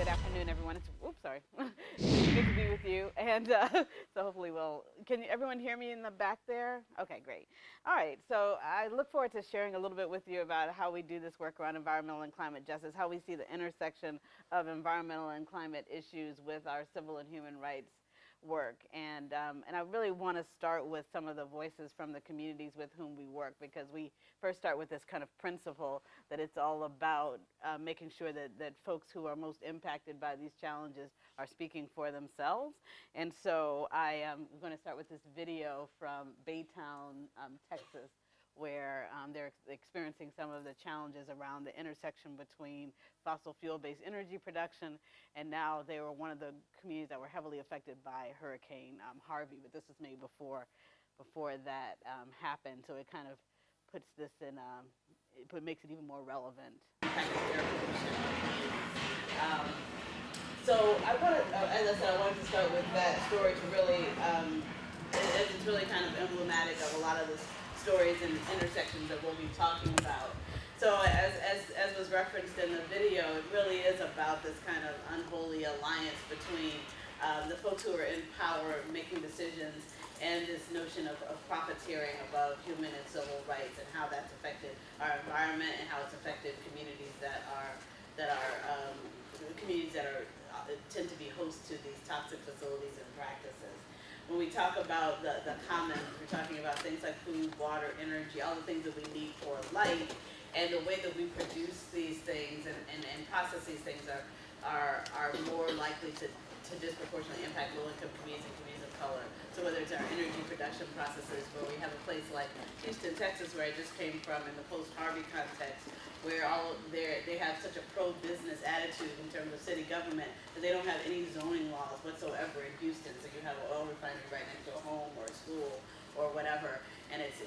good afternoon, everyone. Oops, sorry. It's good to be with you. And so hopefully can everyone hear me in the back there? Okay, great. All right, so I look forward to sharing a little bit with you about how we do this work around environmental and climate justice, how we see the intersection of environmental and climate issues with our civil and human rights work. And I really want to start with some of the voices from the communities with whom we work, because we first start with this kind of principle that it's all about making sure that folks who are most impacted by these challenges are speaking for themselves. And so I am going to start with this video from Baytown, Texas, where they're experiencing some of the challenges around the intersection between fossil fuel-based energy production, and now they were one of the communities that were heavily affected by Hurricane Harvey. But this was made before that happened, so it kind of puts this in, it makes it even more relevant. Um, so I wanted, as I said, I wanted to start with that story to really, as it's really kind of emblematic of a lot of the stories and intersections that we'll be talking about. So as was referenced in the video, it really is about this kind of unholy alliance between the folks who are in power making decisions and this notion of profiteering above human and civil rights, and how that's affected our environment and how it's affected communities that are tend to be host to these toxic facilities and practices. When we talk about the commons, we're talking about things like food, water, energy, all the things that we need for life, and the way that we produce these things and process these things are more likely to disproportionately impact low-income communities and communities of color. So whether it's our energy production processes, where we have a place like Houston, Texas, where I just came from, in the post-Harvey context, where they have such a pro-business attitude in terms of city government that they don't have any zoning laws whatsoever in Houston. So you have an oil refinery right next to a home or a school or whatever, and it's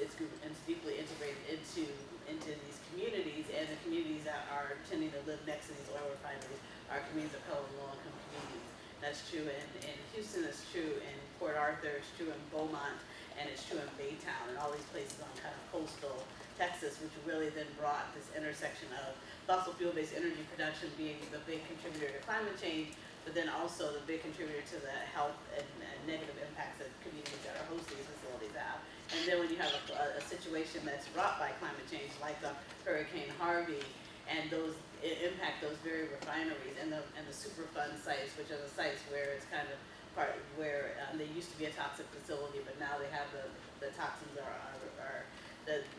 deeply integrated into these communities, and the communities that are tending to live next to these oil refineries are communities of color and low-income communities. That's true in Houston, it's true in Port Arthur, it's true in Beaumont, and it's true in Baytown, and all these places on kind of coastal Texas, which really then brought this intersection of fossil fuel-based energy production being the big contributor to climate change, but then also the big contributor to the health and negative impacts that communities that are hosting these facilities have. And then when you have a situation that's brought by climate change, like Hurricane Harvey, and impact those very refineries and the Superfund sites, which are the sites where it's kind of part where they used to be a toxic facility, but now they have the toxins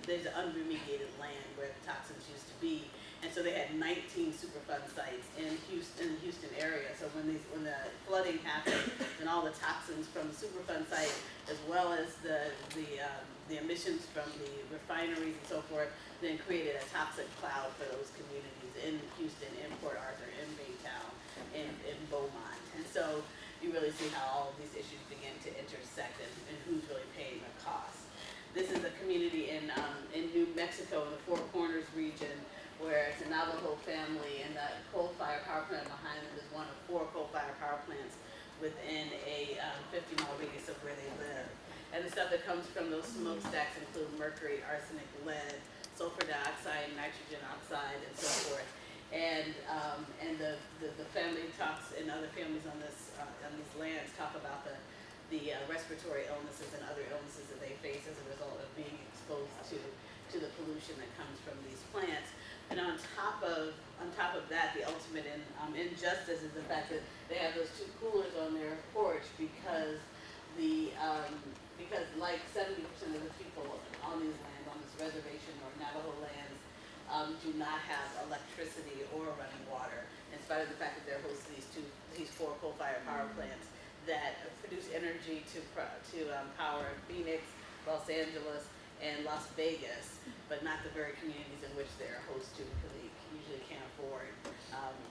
there's an unremediated land where the toxins used to be, and so they had 19 Superfund sites in the Houston area. So when the flooding happened, then all the toxins from the Superfund site, as well as the emissions from the refineries and so forth, then created a toxic cloud for those communities in Houston, in Port Arthur, in Baytown, in Beaumont. And so you really see how all of these issues begin to intersect, and who's really paying the cost. This is a community in New Mexico, in the Four Corners region, where it's a Navajo family, and the coal-fired power plant behind them is one of 4 coal-fired power plants within a 50-mile radius of where they live. And the stuff that comes from those smokestacks include mercury, arsenic, lead, sulfur dioxide, nitrogen oxide, and so forth. And the family talks, and other families on these lands talk about the respiratory illnesses and other illnesses that they face as a result of being exposed to the pollution that comes from these plants. And on top of that, the ultimate injustice is the fact that they have those 2 coolers on their porch because like 70% of the people on these lands, on this reservation or Navajo lands, do not have electricity or running water, in spite of the fact that they're hosting these 4 coal-fired power plants that produce energy to power Phoenix, Los Angeles, and Las Vegas, but not the very communities in which they're host to, because they usually can't afford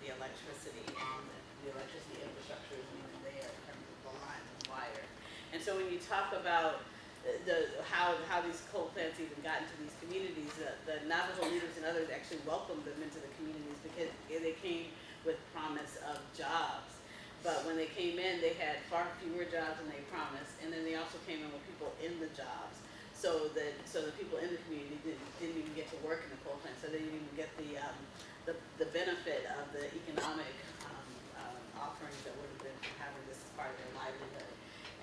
the electricity, and the electricity infrastructure isn't even there in terms of the lines and wire. And so when you talk about how these coal plants even got into these communities, the Navajo leaders and others actually welcomed them into the communities because they came with promise of jobs. But when they came in, they had far fewer jobs than they promised, and then they also came in with people in the jobs. So the people in the community didn't even get to work in the coal plant, so they didn't even get the benefit of the economic offerings that would have been from having this as part of their livelihood.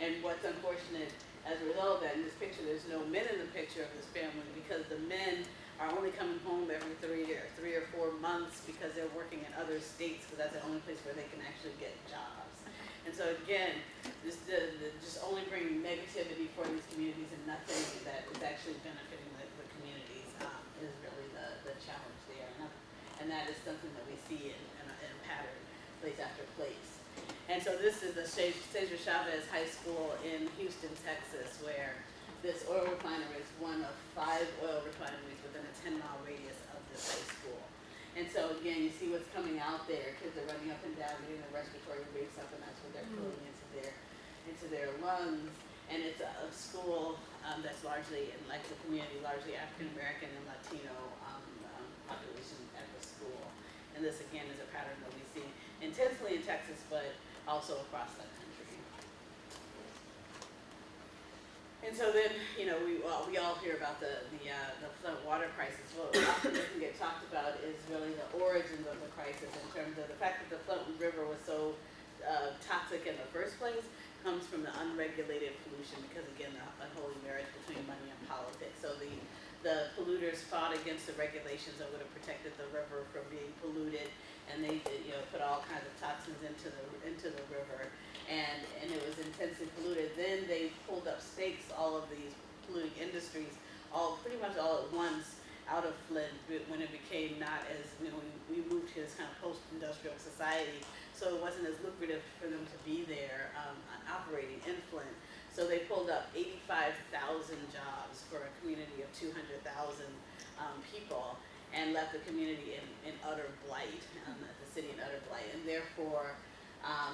And what's unfortunate as a result of that, in this picture, there's no men in the picture of this family because the men are only coming home every 3 or 4 months because they're working in other states because that's the only place where they can actually get jobs. And so again, just only bringing negativity for these communities and nothing that is actually benefiting the communities is really the challenge there. And that is something that we see in pattern place after place. And so this is the Cesar Chavez High School in Houston, Texas, where this oil refinery is one of 5 oil refineries within a 10-mile radius of this high school. And so again, you see what's coming out there. Kids are running up and down, getting their respiratory rates up, and that's what they're pulling into their lungs. And it's a school that's largely, like the community, largely African American and Latino population at the school. And this again is a pattern that we see intensely in Texas, but also across the country. And so then, we all hear about the flood water crisis. What often doesn't get talked about is really the origins of the crisis in terms of the fact that the Flint River was so toxic in the first place comes from the unregulated pollution because, again, the unholy marriage between money and politics. So the polluters fought against the regulations that would have protected the river from being polluted, and they put all kinds of toxins into the river, and it was intensely polluted. Then they pulled up stakes, all of these polluting industries, pretty much all at once out of Flint when it became not as, we moved to this kind of post-industrial society, so it wasn't as lucrative for them to be there operating in Flint. So they pulled up 85,000 jobs for a community of 200,000 people and left the community in utter blight, the city in utter blight. And therefore,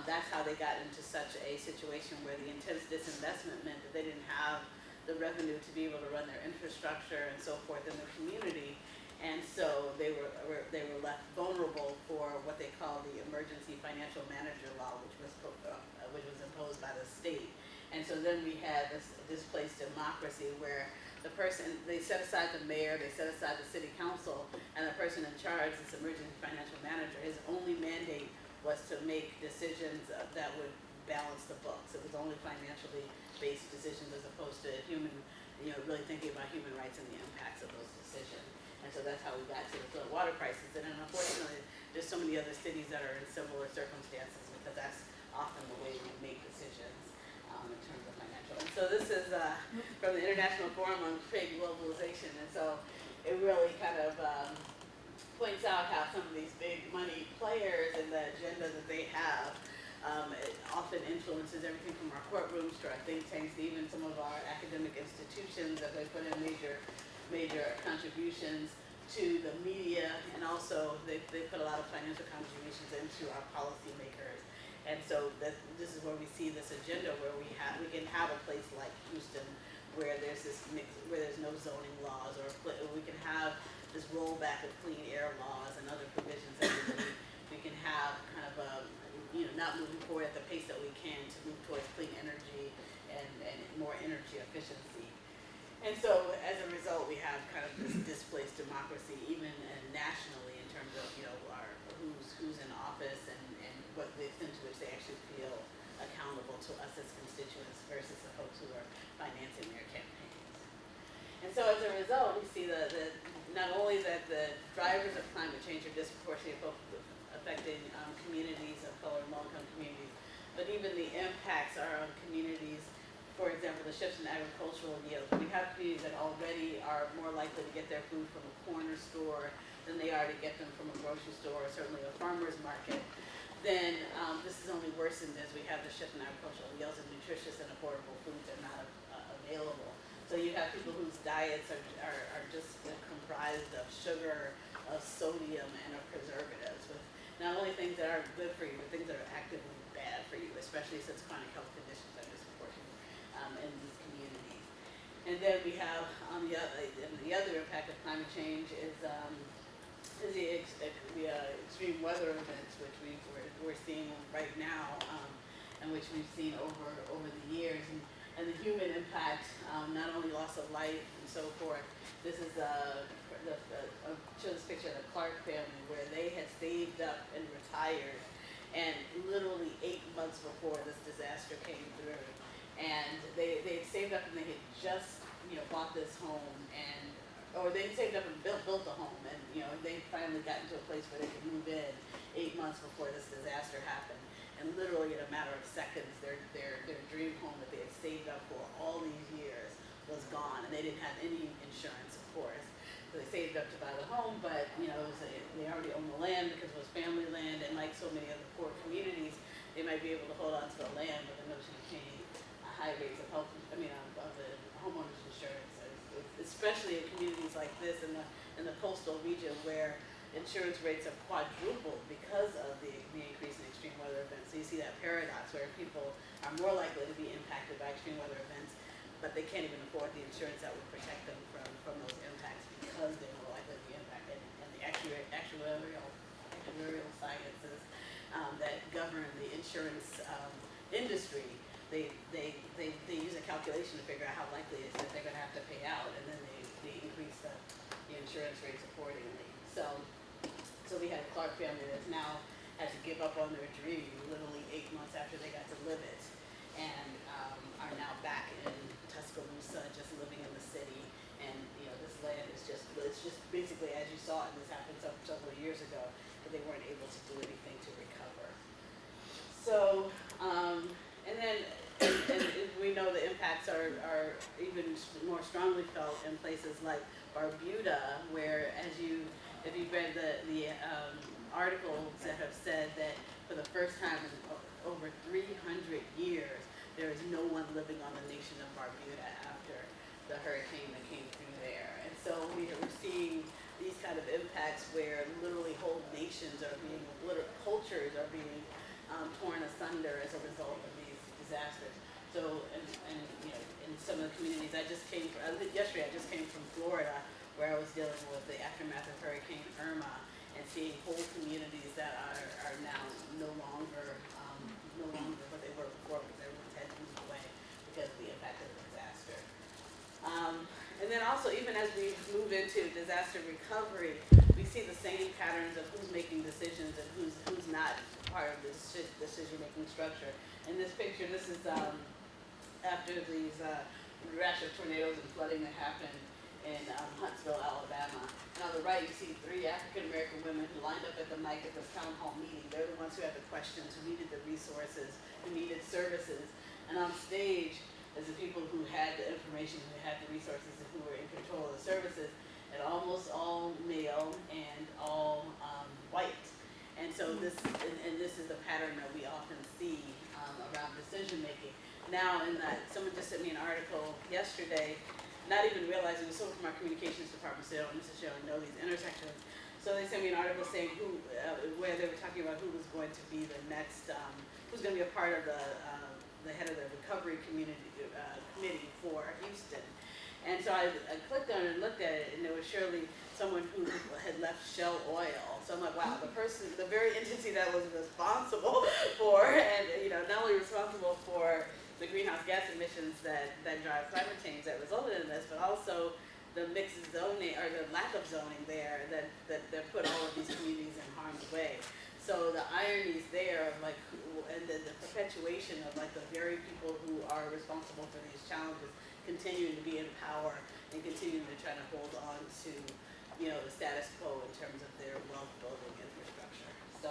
that's how they got into such a situation where the intense disinvestment meant that they didn't have the revenue to be able to run their infrastructure and so forth in the community. And so they were left vulnerable for what they call the Emergency Financial Manager Law, which was imposed by the state. And so then we had this displaced democracy where they set aside the mayor, they set aside the city council, and the person in charge, this emergency financial manager, his only mandate was to make decisions that would balance the books. It was only financially based decisions as opposed to really thinking about human rights and the impacts of those decisions. And so that's how we got to the flood water crisis. And then unfortunately, there's so many other cities that are in similar circumstances because that's often the way we make decisions in terms of financial. And so this is from the International Forum on Trade Globalization. And so it really kind of points out how some of these big money players and the agenda that they have it often influences everything from our courtrooms to our think tanks to even some of our academic institutions that they put in major contributions to the media, and also they put a lot of financial contributions into our policymakers. And so this is where we see this agenda where we can have a place like Houston where there's this mix, where there's no zoning laws, or we can have this rollback of clean air laws and other provisions that we can have kind of not moving forward at the pace that we can to move towards clean energy and more energy efficiency. And so as a result, we have kind of this displaced democracy, even nationally, in terms of who's in office and what the extent to which they actually feel accountable to us as constituents versus the folks who are financing their campaigns. And so as a result, we see not only that the drivers of climate change are disproportionately affecting communities of color and low-income communities, but even the impacts are on communities. For example, the shifts in agricultural yields. We have communities that already are more likely to get their food from a corner store than they are to get them from a grocery store or certainly a farmer's market. Then this is only worsened as we have the shift in agricultural yields and nutritious and affordable foods are not available. So you have people whose diets are just comprised of sugar, of sodium, and of preservatives, with not only things that are good for you, but things that are actively bad for you, especially since chronic health conditions are disproportionate in these communities. And then we have the other impact of climate change is the extreme weather events, which we're seeing right now, and which we've seen over the years, and the human impact, not only loss of life and so forth. This is show this picture of the Clark family where they had saved up and retired and literally and they had saved up and they had just, bought this home, or they had saved up and built a home, and, they finally got into a place where they could move in 8 months before this disaster happened. And literally in a matter of seconds, their dream home that they had saved up for all these years was gone, and they didn't have any insurance, of course. So they saved up to buy the home, but they already owned the land because it was family land, and like so many other poor communities, they might be able to hold on to the land with the notion of paying high rates of of the homeowners insurance, especially in communities like this in the coastal region where insurance rates have quadrupled because of the increase in extreme weather events. So you see that paradox where people are more likely to be impacted by extreme weather events, but they can't even afford the insurance that would protect them from those impacts because they're more likely to be impacted. And the actuarial sciences that govern the insurance industry, they use a calculation to figure out how likely it is that they're going to have to pay out, and then they increase the insurance rates accordingly. So we had a Clark family that's now had to give up on their dream literally 8 months after they got to live it, and are now back in Tuscaloosa, just living in the city. And this land is it's just basically, as you saw, and this happened several years ago, but they weren't able to do anything to recover. So, and we know the impacts are even more strongly felt in places like Barbuda, where if you've read the articles that have said that for the first time in over 300 years, there is no one living on the nation of Barbuda after the hurricane that came through there. And so we're seeing these kind of impacts where literally whole nations are being, cultures are being torn asunder as a result of these disasters. So, in some of the communities, yesterday I just came from Florida, where I was dealing with the aftermath of Hurricane Irma, and seeing whole communities that are now no longer what they were before, because everyone's had to move away because of the impact of the disaster. And then also, even as we move into disaster recovery, we see the same patterns of who's making decisions and who's not part of the decision-making structure. In this picture, this is after these rash of tornadoes and flooding that happened in Huntsville, Alabama. And on the right, you see 3 African-American women who lined up at the mic at this town hall meeting. They're the ones who had the questions, who needed the resources, who needed services. And on stage is the people who had the information, who had the resources, and who were in control of the services, and almost all male and all white. And so this is the pattern that we often see around decision-making. Now, someone just sent me an article yesterday, not even realizing, it was someone from our communications department, so they don't necessarily know these intersections. So they sent me an article saying where they were talking about who was going to be the next, who's going to be a part of the head of the recovery committee for Houston. And so I clicked on it and looked at it, and there was surely someone who had left Shell Oil. So I'm like, wow, the very entity that was responsible for, and not only responsible for the greenhouse gas emissions that drive climate change that resulted in this, but also the mixed zoning, or the lack of zoning there that put all of these communities in harm's way. So the ironies there of and the perpetuation of the very people who are responsible for these challenges continuing to be in power and continuing to try to hold on to the status quo in terms of their wealth building infrastructure. So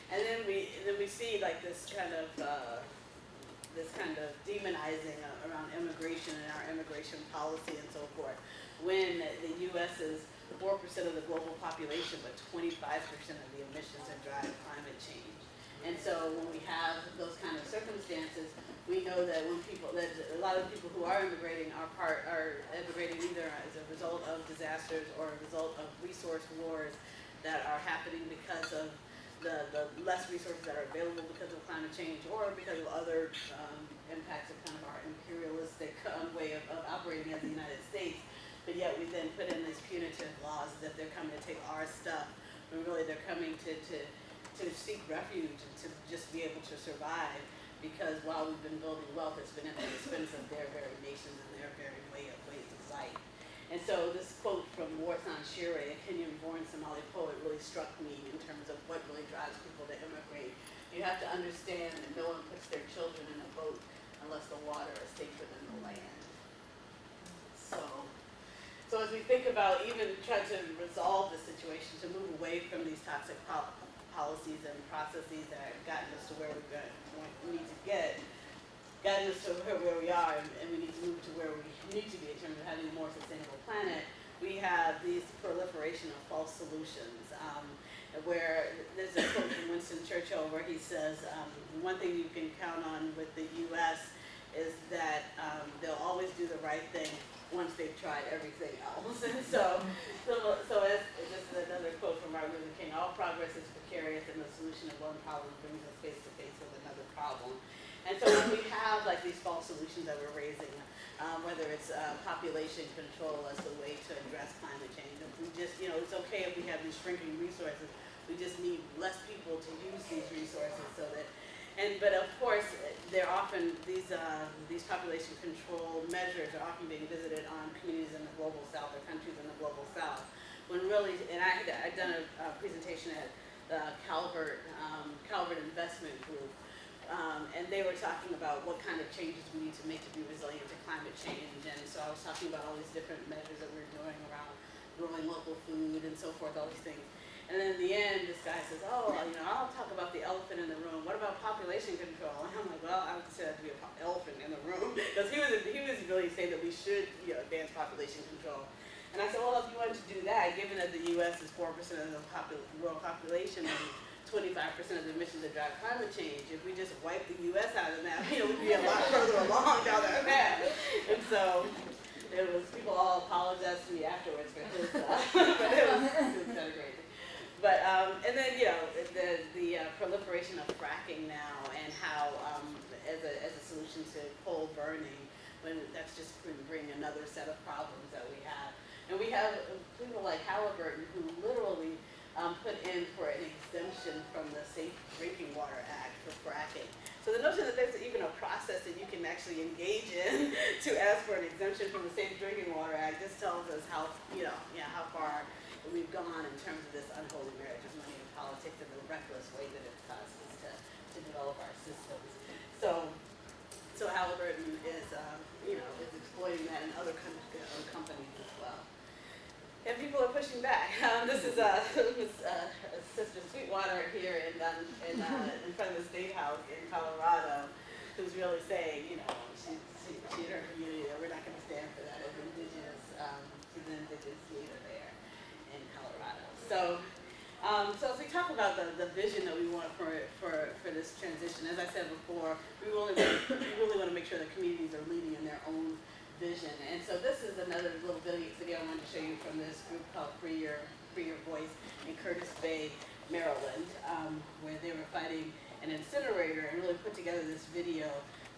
and then we see this kind of demonizing around immigration and our immigration policy and so forth, when the U.S. is 4% of the global population, but 25% of the emissions that drive climate change. And so when we have those kind of circumstances, we know that that a lot of the people who are immigrating are immigrating either as a result of disasters or a result of resource wars that are happening because of the less resources that are available because of climate change, or because of other impacts of kind of our imperialistic way of operating as the United States. But yet we then put in these punitive laws that they're coming to take our stuff, when really they're coming to seek refuge and to just be able to survive, because while we've been building wealth, it's been at the expense of their very nations and their very ways of life. And so this quote from Warsan Shire, a Kenyan-born Somali poet, really struck me in terms of what really drives people to immigrate. You have to understand that no one puts their children in a boat unless the water is safer than the land. So as we think about even trying to resolve the situation, to move away from these toxic policies and processes that have gotten us to where we need to get, gotten us to where we are, and we need to move to where we need to be in terms of having a more sustainable planet, we have these proliferation of false solutions. Where there's a quote from Winston Churchill where he says, one thing you can count on with the U.S. is that they'll always do the right thing once they've tried everything else. And so as this is another quote from Martin Luther King, all progress is precarious and the solution of one problem brings us face to face with another problem. And so when we have like these false solutions that we're raising, whether it's population control as a way to address climate change, we just, it's okay if we have these shrinking resources. We just need less people to use these resources so that, but of course, they're often, these population control measures are often being visited on communities in the global south or countries in the global south. When really, and I'd done a presentation at the Calvert Investment Group, and they were talking about what kind of changes we need to make to be resilient to climate change. And so I was talking about all these different measures that we're doing around growing local food and so forth, all these things. And then in the end, this guy says, oh, I'll talk about the elephant in the room. What about population control? And I'm like, well, I would consider that to be an elephant in the room. Because he was really saying that we should advance population control. And I said, well, if you wanted to do that, given that the U.S. is 4% of the world population and 25% of the emissions that drive climate change, if we just wipe the U.S. out of the map, we'd be a lot further along down that path. And so people all apologized to me afterwards for his but it was kind of crazy. But and then the proliferation of fracking now, and how as a solution to coal burning, when that's just going to bring another set of problems that we have. And we have people like Halliburton who literally put in for an exemption from the Safe Drinking Water Act for fracking. So the notion that there's even a process that you can actually engage in to ask for an exemption from the Safe Drinking Water Act just tells us how how far we've gone in terms of this unholy marriage of money and politics and the reckless way that it causes us to develop our systems. So Halliburton is is exploiting that in other companies as well. And people are pushing back. This is Sister Sweetwater here in front of the State House in Colorado, who's really saying, she and her community, we're not going to stand for that as indigenous. She's an indigenous leader there in Colorado. So as we talk about the vision that we want for this transition, as I said before, we really want to make sure that communities are leading in their own vision. And so this is another little video I wanted to show you from this group called Free Your Voice in Curtis Bay, Maryland, where they were fighting an incinerator and really put together this video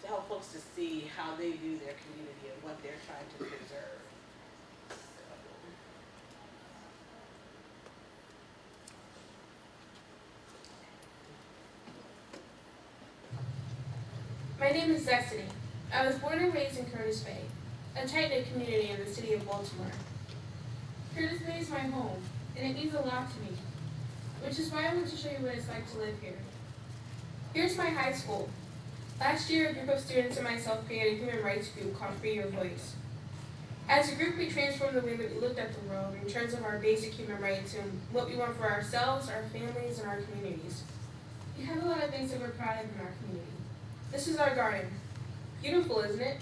to help folks to see how they view their community and what they're trying to preserve. My name is Destiny. I was born and raised in Curtis Bay, a tight-knit community in the city of Baltimore. Curtis Bay is my home, and it means a lot to me, which is why I want to show you what it's like to live here. Here's my high school. Last year, a group of students and myself created a human rights group called Free Your Voice. As a group, we transformed the way that we looked at the world in terms of our basic human rights and what we want for ourselves, our families, and our communities. We have a lot of things that we're proud of in our community. This is our garden. Beautiful, isn't it?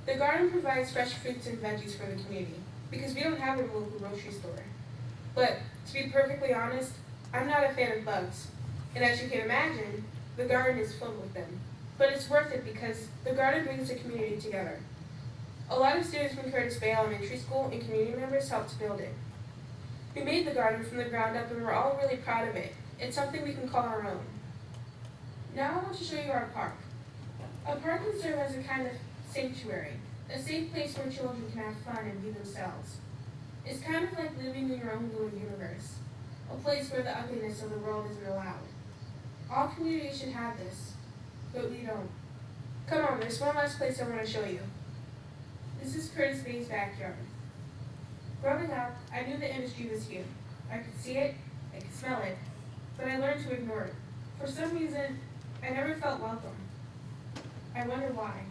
The garden provides fresh fruits and veggies for the community because we don't have a local grocery store. But to be perfectly honest, I'm not a fan of bugs. And as you can imagine, the garden is filled with them. But it's worth it because the garden brings the community together. A lot of students from Curtis Bay Elementary School and community members helped to build it. We made the garden from the ground up and we're all really proud of it. It's something we can call our own. Now I want to show you our park. A park can serve as a kind of sanctuary, a safe place where children can have fun and be themselves. It's kind of like living in your own little universe, a place where the ugliness of the world isn't allowed. All communities should have this, but we don't. Come on, there's one last place I want to show you. This is Curtis Bay's backyard. Growing up, I knew the industry was here. I could see it, I could smell it, but I learned to ignore it. For some reason, I never felt welcome. I wonder why.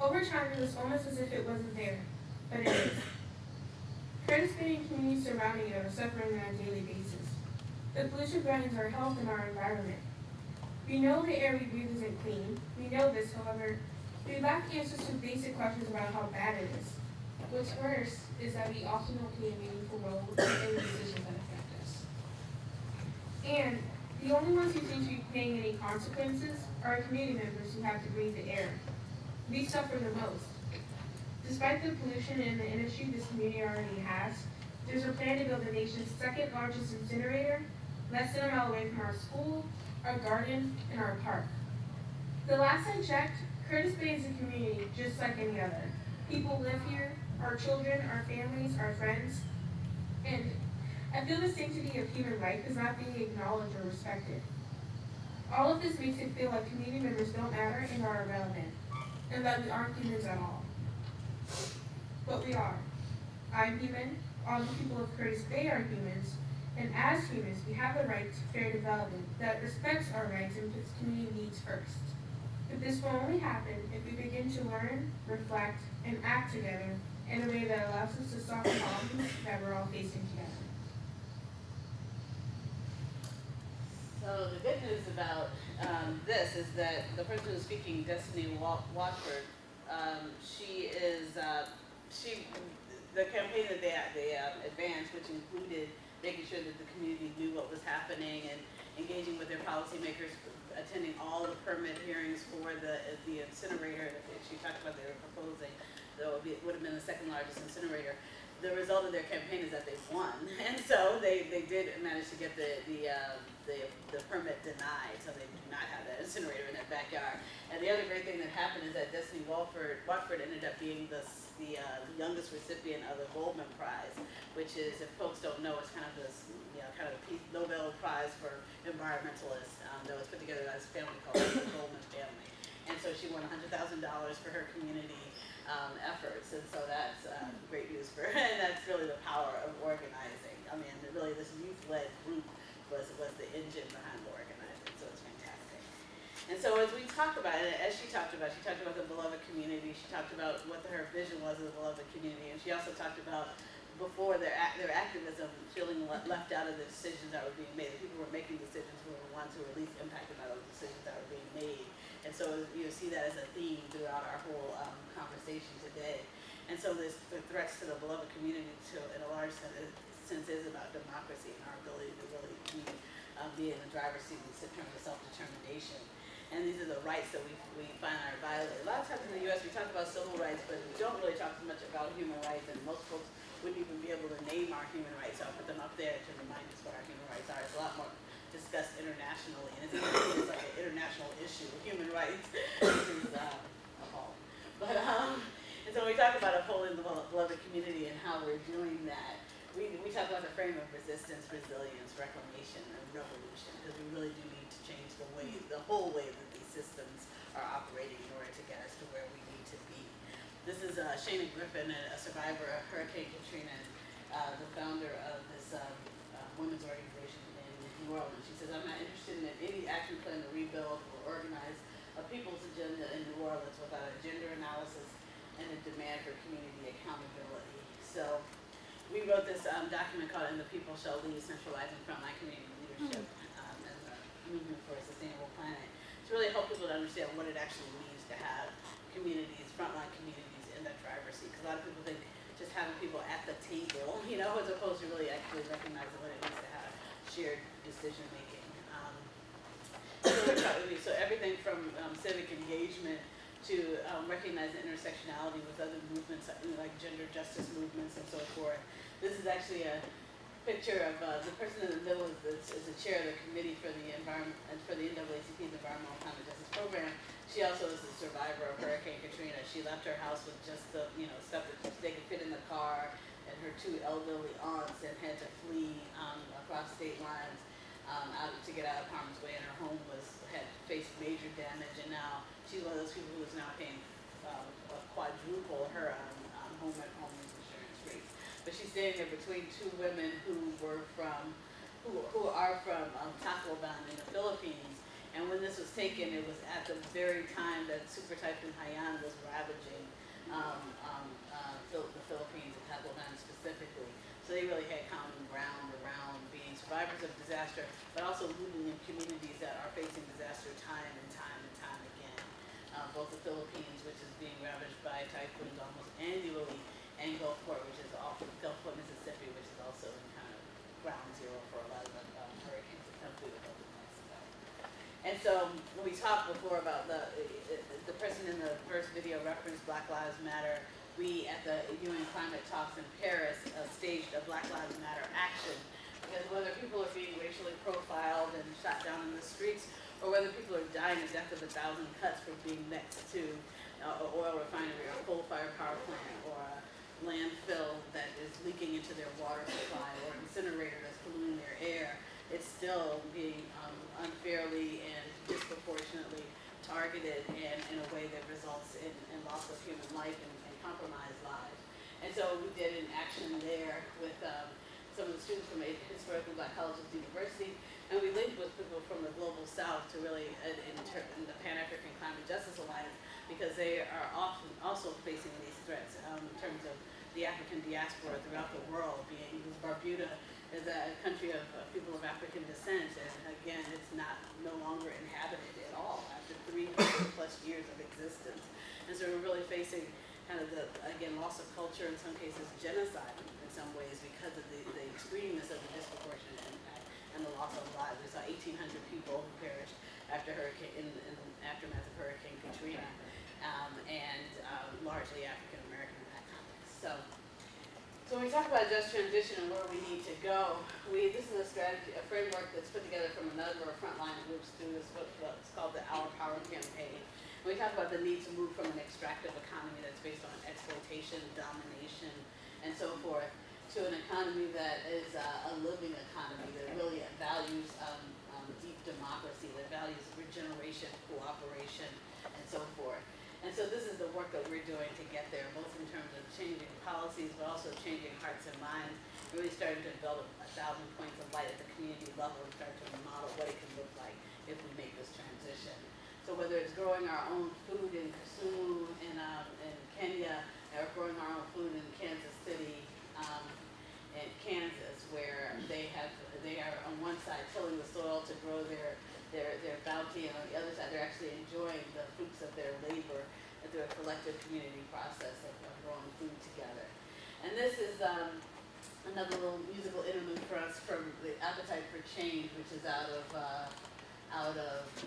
Over time, it was almost as if it wasn't there, but it is. Curtis Bay and communities surrounding it are suffering on a daily basis. The pollution threatens our health and our environment. We know the air we breathe isn't clean. We know this, however, we lack answers to basic questions about how bad it is. What's worse is that we often don't play a meaningful role in any decisions that affect us. And the only ones who seem to be paying any consequences are our community members who have to breathe the air. We suffer the most. Despite the pollution in the industry this community already has, there's a plan to build the nation's second largest incinerator, less than a mile away from our school, our garden, and our park. The last I checked, Curtis Bay is a community just like any other. People live here, our children, our families, our friends, and I feel the sanctity of human life is not being acknowledged or respected. All of this makes it feel like community members don't matter and are irrelevant, and that we aren't humans at all. But we are. I'm human, all the people of Curtis Bay are humans, and as humans, we have a right to fair development that respects our rights and puts community needs first. But this will only happen if we begin to learn, reflect, and act together in a way that allows us to solve the problems that we're all facing together. So the good news about this is that the person who's speaking, Destiny Watford, the campaign that they advanced, which included making sure that the community knew what was happening and engaging with their policymakers, attending all the permit hearings for the incinerator that she talked about they were proposing, though it would have been the second largest incinerator. The result of their campaign is that they won, and so they did manage to get the permit denied, so they do not have that incinerator in their backyard. And the other great thing that happened is that Destiny Watford ended up being the youngest recipient of the Goldman Prize, which is, if folks don't know, it's kind of this kind of Nobel Prize for environmentalists that was put together by this family called the Goldman family. And so she won $100,000 for her community efforts, and so that's great news for her, and that's really the power of organizing. I mean, really this youth-led group was the engine behind the organizing, so it's fantastic. And so as we talk about it, as she talked about the beloved community, she talked about what her vision was of the beloved community, and she also talked about before their activism feeling left out of the decisions that were being made. The people who were making decisions were the ones who were least impacted by those decisions that were being made. And so you see that as a theme throughout our whole conversation today. And so the threats to the beloved community, in a large sense, is about democracy and our ability to really be in the driver's seat in terms of self-determination. And these are the rights that we find are violated. A lot of times in the U.S. we talk about civil rights, but we don't really talk so much about human rights, and most folks wouldn't even be able to name our human rights. So I'll put them up there to remind us what our human rights are. It's a lot more discussed internationally, and it's like an international issue, human rights, which is appalling. But and so we talk about upholding the beloved community and how we're doing that. We talk about the frame of resistance, resilience, reclamation, and revolution, because we really do need to change the whole way that these systems are operating in order to get us to where we need to be. This is Shana Griffin, a survivor of Hurricane Katrina, the founder of this women's organization in New Orleans. She says, I'm not interested in any action plan to rebuild or organize a people's agenda in New Orleans without a gender analysis and a demand for community accountability. So we wrote this document called And the People Shall Lead, Centralizing Frontline Community Leadership as a movement for a sustainable planet, to really help people to understand what it actually means to have communities, frontline communities in the driver's seat. Because a lot of people think just having people at the table, as opposed to really actually recognizing what it means to have shared decision making. So everything from civic engagement to recognize the intersectionality with other movements, like gender justice movements and so forth. This is actually a picture of the person in the middle is the chair of the committee for the environment for the NAACP's Environmental Climate Justice Program. She also is a survivor of Hurricane Katrina. She left her house with just the stuff that they could fit in the car, and her two elderly aunts, and had to flee across state lines out to get out of harm's way. And her home had faced major damage, and now she's one of those people who is now paying quadruple her home insurance rates. But she's standing there between two women who were from who are from Tacloban in the Philippines. And when this was taken, it was at the very time that Super Typhoon Haiyan was ravaging the Philippines and Tacloban specifically. So they really had common ground around being survivors of disaster, but also living in communities that are facing disaster time and time and time again. Both the Philippines, which is being ravaged by typhoons almost annually, and Gulfport, which is Gulfport, Mississippi, which is also in kind of ground zero for a lot of the hurricanes that come through the Gulf of Mexico. And so when we talked before about the person in the first video referenced Black Lives Matter, we at the UN Climate Talks in Paris staged a Black Lives Matter action, because whether people are being racially profiled and shot down in the streets, or whether people are dying the death of 1,000 cuts for being next to an oil refinery or a coal-fired power plant or a landfill that is leaking into their water supply or an incinerator that's polluting their air, it's still being unfairly and disproportionately targeted and in a way that results in loss of human life and compromised lives. And so we did an action there with some of the students from historically Black colleges university, and we linked with people from the Global South to really, in the Pan-African Climate Justice Alliance, because they are often also facing these threats in terms of the African diaspora throughout the world. Being Barbuda is a country of people of African descent, and again, it's no longer inhabited at all after 300+ years of existence. And so we're really facing kind of the, again, loss of culture, in some cases genocide in some ways, because of the extremeness of the disproportionate impact and the loss of lives. We saw 1,800 people who perished after in the aftermath of Hurricane Katrina, and largely African American in that context. So when we talk about just transition and where we need to go, this is a strategy, a framework that's put together from a number of frontline groups through this book. It's called the Our Power Campaign. We talk about the need to move from an extractive economy that's based on exploitation, domination, and so forth, to an economy that is a living economy that really values deep democracy, that values regeneration, cooperation, and so forth. And so this is the work that we're doing to get there, both in terms of changing policies, but also changing hearts and minds, really starting to develop 1,000 points of light at the community level and start to model what it can look like if we make this transition. So whether it's growing our own food in Kisumu in Kenya, or growing our own food in Kansas City, in Kansas, where they are on one side tilling the soil to grow their bounty, and on the other side they're actually enjoying the fruits of their labor through a collective community process of growing food together. And this is another little musical interlude for us from the Appetite for Change, which is out of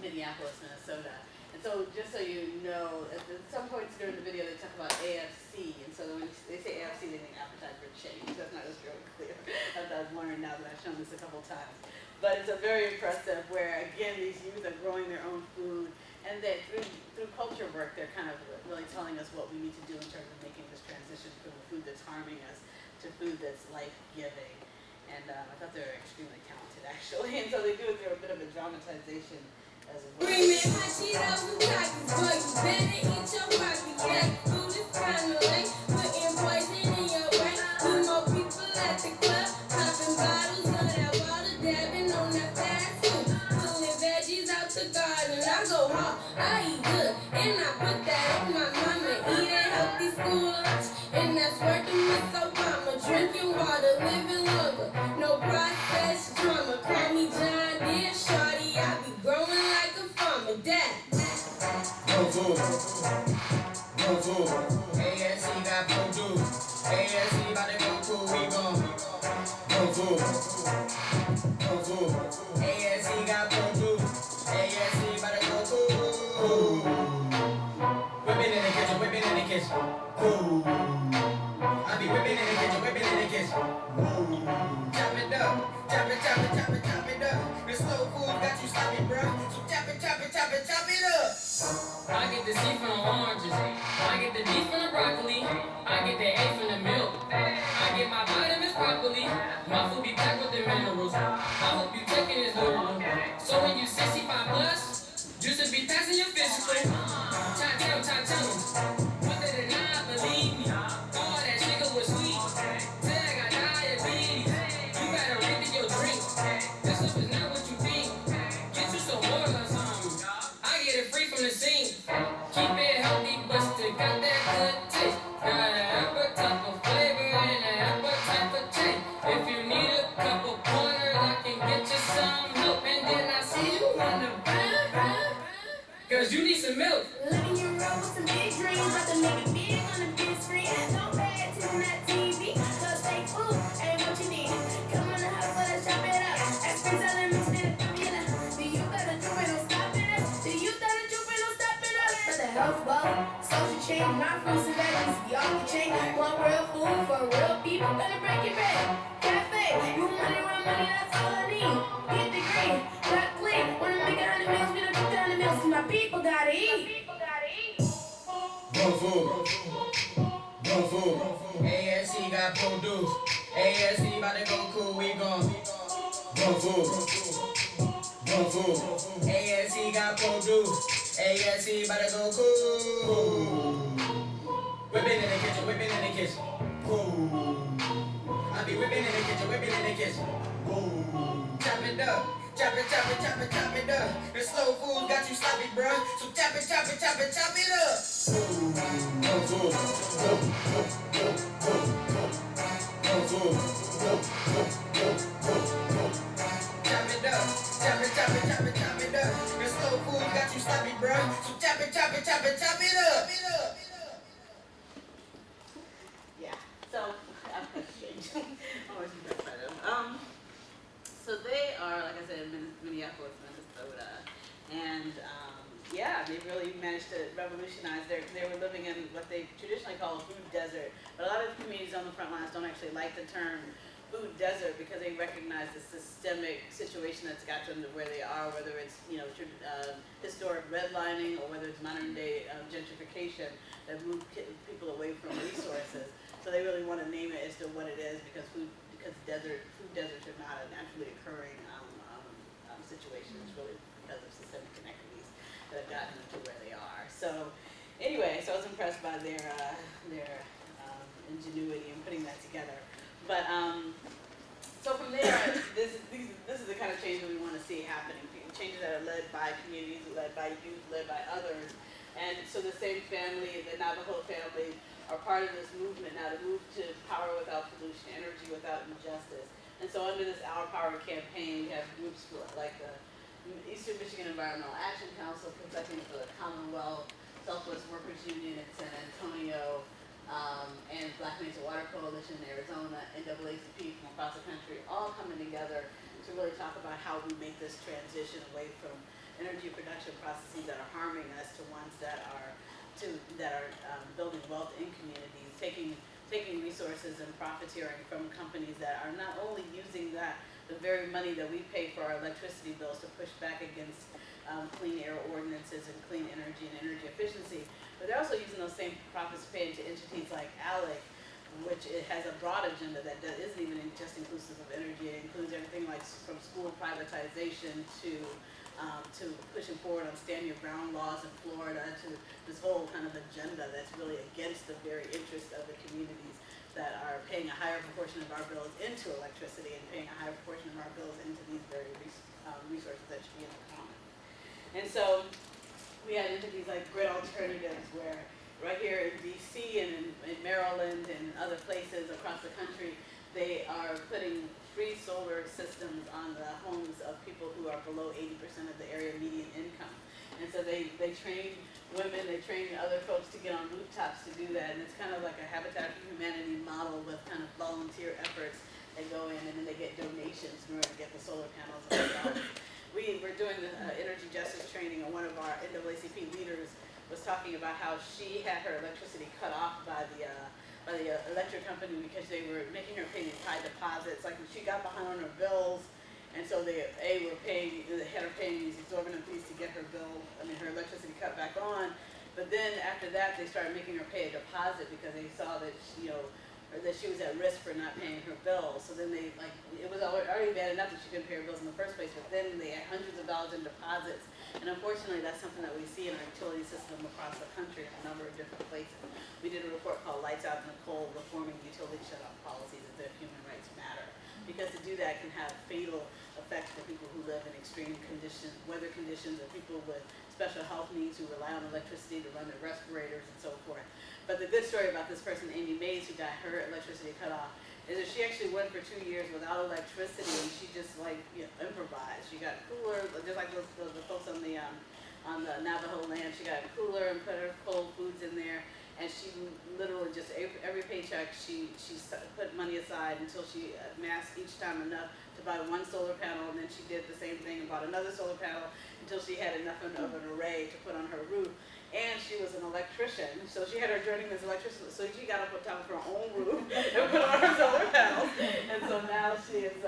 Minneapolis, Minnesota. And so just so you know, at some points during the video they talk about AFC, and so when they say AFC they mean Appetite for Change. That's not as really clear as I've learned now that I've shown this a couple times. But it's a very impressive where, again, these youth are growing their own food, and that through culture work they're kind of really telling us what we need to do in terms of making this transition from the food that's harming us to food that's life-giving. And I thought they were extremely talented, actually. And so they do it through a bit of a dramatization as well. I eat good, and I put that on my mama. Eat a healthy school lunch, and that's working with Obama. Drinking water, living longer, no processed drama. Call me John Deere, shorty, I be growing like a farmer. Dad. No food, no food. ASC got produce. ASC about to go cool, we gon' no food, no food. ASC got produce. ASC about to go cool. Whipping in the kitchen, whipping in the kitchen. Ooh. I be whipping in the kitchen, whipping in the kitchen. Ooh. Chop it up, chop it, chop it, chop it, chop it up. The slow food got you sloppy, bruh. So chop it, chop it, chop it, chop it up. I get the C from the oranges, I get the D from the broccoli, I get the A from the milk, I get my vitamins properly, my food be packed with the minerals, I hope you taking this literal, so when you 65 plus, you should be passing your physical, tell them, whether they not believe me, oh that nigga was sweet, said I got diabetes, you better rethink your drink, my fruits and veggies be off the chain. Want real food for real people, better break it back. Cafe, you money, run money, that's all I need. Get the green, got clean. Wanna make 100 meals, gonna cook 100 meals, 'cause my people gotta eat. Real food. Real food. ASC got produce. ASC about to go cool, we gon' real food. Real food. ASC got produce. ASC about to go cool. Whipping in the kitchen, whipping in the kitchen. Cool. I be whipping in the kitchen, whipping in the kitchen. Cool. Chop it up. Chop it, chop it, chop it, chop it up. The slow food got you sloppy, bruh. So chop it, chop it, chop it, chop it up. Real food. Real food. Chop it up. Chop it, chop it, chop it, chop it up. The slow food got you sloppy, bruh. So chop it, chop it, chop it, chop it up. Yeah, so I'm gonna change. I'm always impressed by them. So they are, like I said, in Minneapolis, Minnesota, and yeah, they really managed to revolutionize. They were living in what they traditionally call a food desert, but a lot of the communities on the front lines don't actually like the term food desert because they recognize the systemic situation that's got them to where they are, whether it's historic redlining or whether it's modern day gentrification that moved people away from resources. So they really want to name it as to what it is because food deserts are not a naturally occurring situation. It's really because of systemic inequities that have gotten them to where they are. So anyway, so I was impressed by their ingenuity in putting that together. But so from there, this is the kind of change that we want to see happening. Changes that are led by communities, led by youth, led by others. And so the same family, the Navajo family, are part of this movement now to move to power without pollution, energy without injustice. And so under this Our Power campaign, we have groups like the Eastern Michigan Environmental Action Council, Kentucky for the Commonwealth, Southwest Workers Union in San Antonio, and Black Mesa Water Coalition in Arizona, NAACP from across the country, all coming together to really talk about how we make this transition away from energy production processes that are harming us to ones that are building wealth in communities, taking resources and profiteering from companies that are not only using the very money that we pay for our electricity bills to push back against clean air ordinances and clean energy and energy efficiency, but they're also using those same profits to pay into entities like ALEC, which it has a broad agenda that isn't even just inclusive of energy. It includes everything like from school privatization to pushing forward on stand your ground laws in Florida, to this whole kind of agenda that's really against the very interest of the communities that are paying a higher proportion of our bills into electricity and paying a higher proportion of our bills into these very resources that should be in the common. And so we had entities like Grid Alternatives, where right here in DC and in Maryland and other places across the country, they are putting free solar systems on the homes of people who are below 80% of the area median income. And so they train women, they train other folks to get on rooftops to do that. And it's kind of like a Habitat for Humanity model with kind of volunteer efforts. They go in and then they get donations in order to get the solar panels installed. We were doing the energy justice training, and one of our NAACP leaders was talking about how she had her electricity cut off by the electric company because they were making her pay these high deposits. Like she got behind on her bills, and so they had her paying these exorbitant fees to get her her electricity cut back on. But then after that, they started making her pay a deposit because they saw that that she was at risk for not paying her bills. So then it was already bad enough that she couldn't pay her bills in the first place, but then they had hundreds of dollars in deposits. And unfortunately, that's something that we see in our utility system across the country in a number of different places. We did a report called Lights Out in the Cold, Reforming Utility Shutoff Policies as if Human Rights Matter. Because to do that can have fatal effects for people who live in extreme weather conditions, or people with special health needs who rely on electricity to run their respirators and so forth. But the good story about this person, Amy Mays, who got her electricity cut off, is that she actually went for 2 years without electricity, and she just improvised. She got a cooler, just like the folks on the Navajo land. She got a cooler and put her cold foods in there, and she literally just every paycheck she put money aside until she amassed each time enough to buy one solar panel, and then she did the same thing and bought another solar panel until she had enough of an array to put on her roof. and she was an electrician. So she had her journeyman as an electrician. So she got up on top of her own roof and put on her solar panels. And so now she is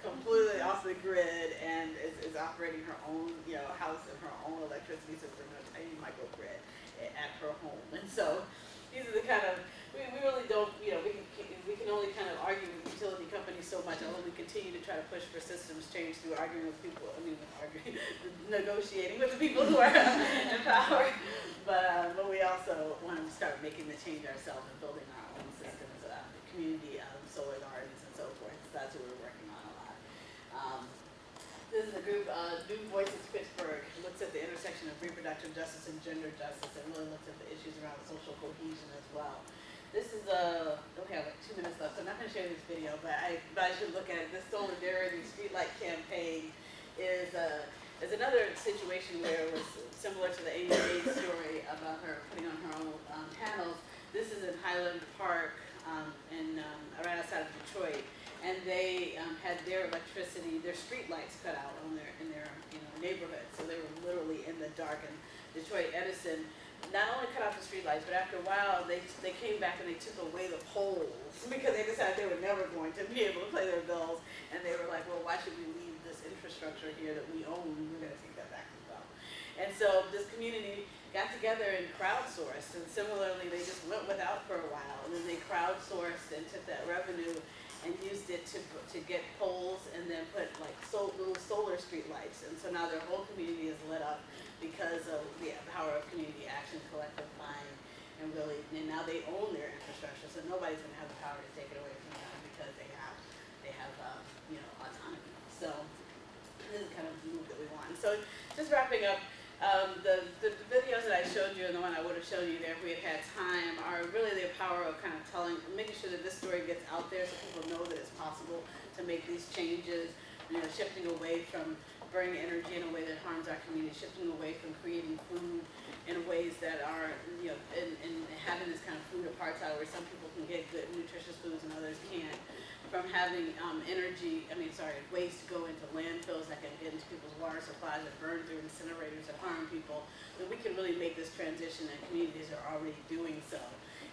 completely off the grid and is operating her own, house and her own electricity system in a tiny microgrid at her home. And so these are the kind of, we really don't, we can only kind of argue with utility companies so much, although we continue to try to push for systems change through arguing with people, negotiating with the people who are in power. But we also want to start making the change ourselves and building our own systems, community solar gardens and so forth. So that's what we're working on a lot. This is a group, New Voices Pittsburgh, looks at the intersection of reproductive justice and gender justice and really looks at the issues around social cohesion as well. This is we have like 2 minutes left, so I'm not going to show you this video, but I should look at it. This Solidarity Streetlight Campaign is another situation where it was similar to the Amy Maid story about her putting on her own panels. This is in Highland Park right outside of Detroit. And they had their electricity, their street lights cut out in their neighborhood. So they were literally in the dark. And Detroit Edison not only cut off the street lights, but after a while they came back and they took away the poles because they decided they were never going to be able to pay their bills. And they were like, well, why should we leave this infrastructure here that we own? We're going to take that back as well. And so this community got together and crowdsourced. And similarly, they just went without for a while. And then they crowdsourced and took that revenue and used it to get poles and then put like little solar street lights. And so now their whole community is lit up because of the power of community action, collective buying, and now they own their infrastructure. So nobody's going to have the power to take it away from them because they have autonomy. So this is kind of the move that we want. So just wrapping up, the videos that I showed you and the one I would have shown you there if we had time are really the power of kind of making sure that this story gets out there so people know that it's possible to make these changes, shifting away from burning energy in a way that harms our community, shifting away from creating food in ways that are, and having this kind of food apartheid where some people can get good nutritious foods and others can't, from having waste go into landfills that can get into people's water supplies and burn through incinerators that harm people, then we can really make this transition and communities are already doing so.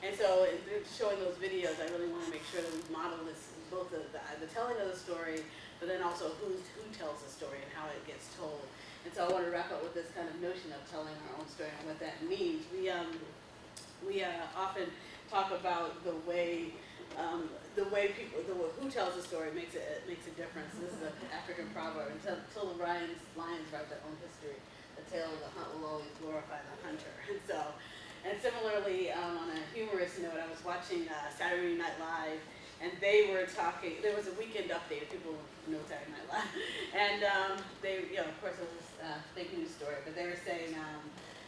And so through showing those videos, I really want to make sure that we model this, both the telling of the story, but then also who tells the story and how it gets told. And so I want to wrap up with this kind of notion of telling our own story and what that means. We often talk about the way people, who tells the story makes a difference. This is an African proverb. Until the lions write their own history, the tale of the hunt will always glorify the hunter. And similarly, on a humorous note, I was watching Saturday Night Live, and they were talking. There was a weekend update. If people know Saturday Night Live, and they, of course, it was a fake news story, but they were saying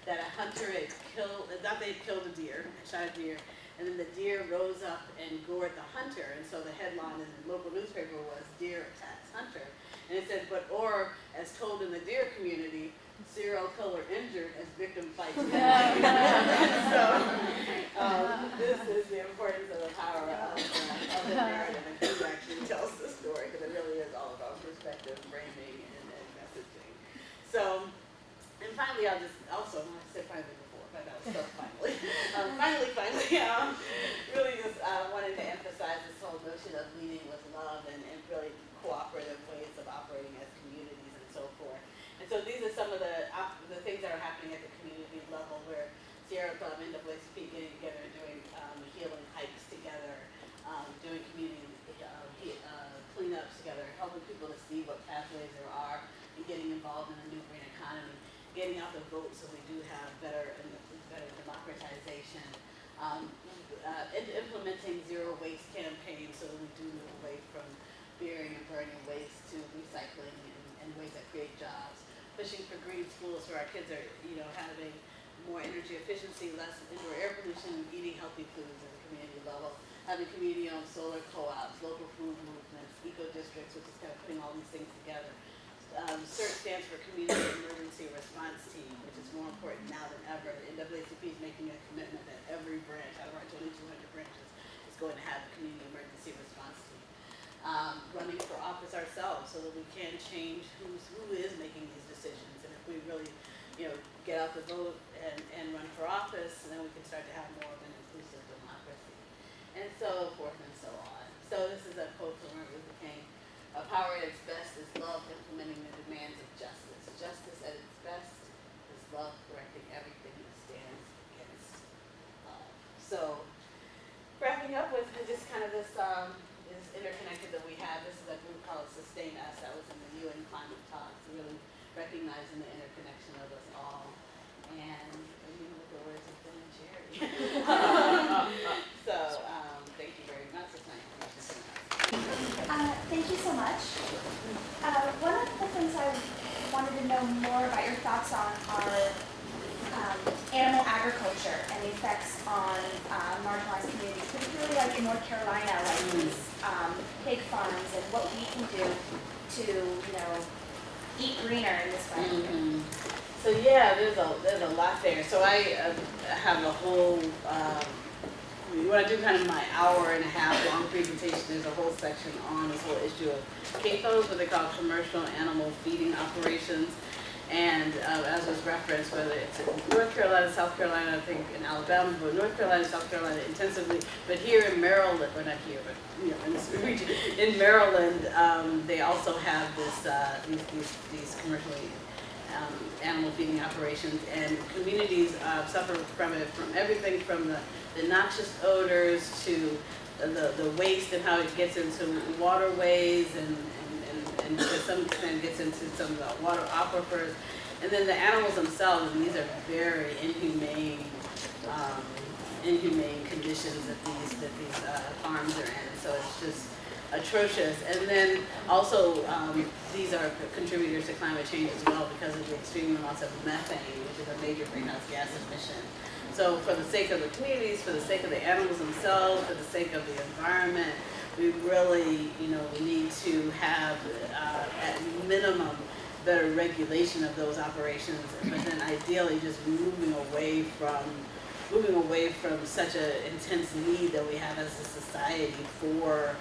that a hunter had killed a deer, shot a deer. And then the deer rose up and gored the hunter. And so the headline in the local newspaper was "Deer Attacks Hunter." And it said, or as told in the deer community, serial killer injured as victim fights back. So this is the importance of the power of the narrative and who actually tells the story, because it really is all about perspective, framing, and messaging. So, and finally, I said finally before, but that was so finally. Finally, really just wanted to emphasize this whole notion of leading with love and really cooperative ways of operating as communities and so forth. And so these are some of the things that are happening at the community level where Sierra Club and NAACP getting together and doing healing hikes together, doing community cleanups together, helping people to see what pathways there are, and getting involved in the new green economy, getting out the vote so we do have better democratization, implementing zero waste campaigns so that we do move away from burying and burning waste to recycling and ways that create jobs, pushing for green schools so our kids are having more energy efficiency, less indoor air pollution, eating healthy foods at the community level, having community-owned solar co-ops, local food movements, eco-districts, which is kind of putting all these things together. CERT stands for Community Emergency Response Team, which is more important now than ever. The NAACP is making a commitment that every branch out of our 2,200 branches is going to have a Community Emergency Response Team. Running for office ourselves so that we can change who is making these decisions. And if we really, get out the vote and run for office, and then we can start to have more of an inclusive democracy, and so forth and so on. So this is a quote from Martin Luther King: "Power at its best is love implementing the demands of justice. Justice at its best is love correcting everything that stands against love." So wrapping up with just kind of this interconnected that we have. This is a group called Sustain Us that was in the UN climate talks, really recognizing the interconnection of us all. And with the words of Ben and Jerry. So thank you very much. It's my information. Thank you so much. One of the things I wanted to know more about your thoughts on are animal agriculture and the effects on marginalized communities, particularly like in North Carolina, like these pig farms and what we can do to, eat greener in this way. Mm-hmm. So yeah, there's a lot there. So I have a whole, when I do kind of my hour and a half long presentation, there's a whole section on this whole issue of CAFOs, what they call commercial animal feeding operations. And as was referenced, whether it's in North Carolina, South Carolina, I think in Alabama, but North Carolina, South Carolina intensively, but here in Maryland, or not here, but in this region, in Maryland, they also have these commercially animal feeding operations, and communities suffer from it, from everything from the noxious odors to the waste and how it gets into waterways and to some extent gets into some of the water aquifers, and then the animals themselves, and these are very inhumane conditions that these farms are in. So it's just atrocious. And then also these are contributors to climate change as well because of the extreme amounts of methane, which is a major greenhouse gas emission. So for the sake of the communities, for the sake of the animals themselves, for the sake of the environment, we really, we need to have, at minimum, better regulation of those operations, but then ideally just moving away from such an intense need that we have as a society for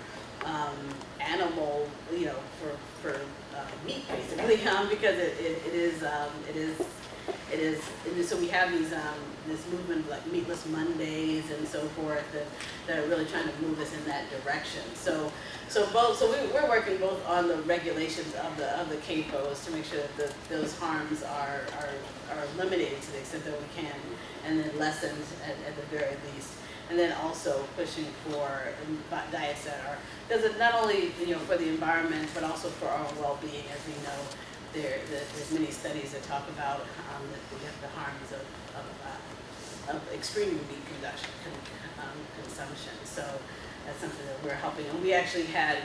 animal, for meat basically, because it is. So we have these this movement like Meatless Mondays and so forth that are really trying to move us in that direction. So we're working both on the regulations of the CAFOs to make sure that those harms are eliminated to the extent that we can, and then lessened at the very least. And then also pushing for diets that are, because it not only for the environment but also for our well-being. As we know, there's many studies that talk about the harms of extreme meat consumption. So that's something that we're helping. And we actually had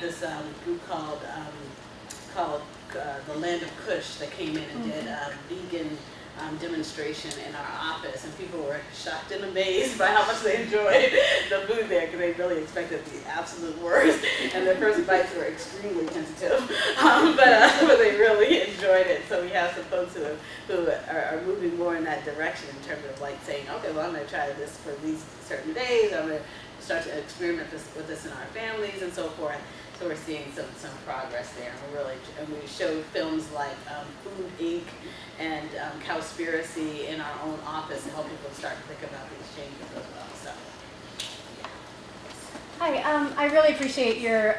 this group called the Land of Kush that came in and did a vegan demonstration in our office, and people were shocked and amazed by how much they enjoyed the food there, because they really expected the absolute worst, and their first bites were extremely tentative, but they really enjoyed it. So we have some folks who are moving more in that direction in terms of like saying, okay, well, I'm going to try this for these certain days, I'm going to start to experiment with this in our families and so forth. So we're seeing some progress there, and we show films like Food Inc. and Cowspiracy in our own office to help people start to think about these changes as well. So, Hi, I really appreciate your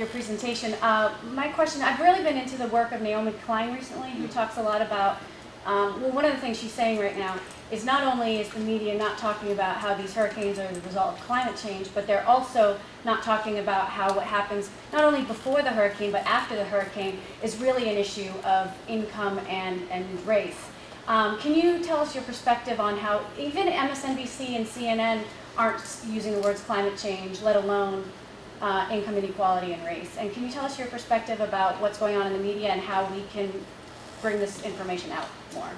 presentation. My question: I've really been into the work of Naomi Klein recently, who talks a lot about. One of the things she's saying right now is not only is the media not talking about how these hurricanes are the result of climate change, but they're also not talking about how what happens not only before the hurricane but after the hurricane is really an issue of income and race. Can you tell us your perspective on how even MSNBC and CNN aren't using the words climate change, let alone income inequality and race? And can you tell us your perspective about what's going on in the media and how we can bring this information out more?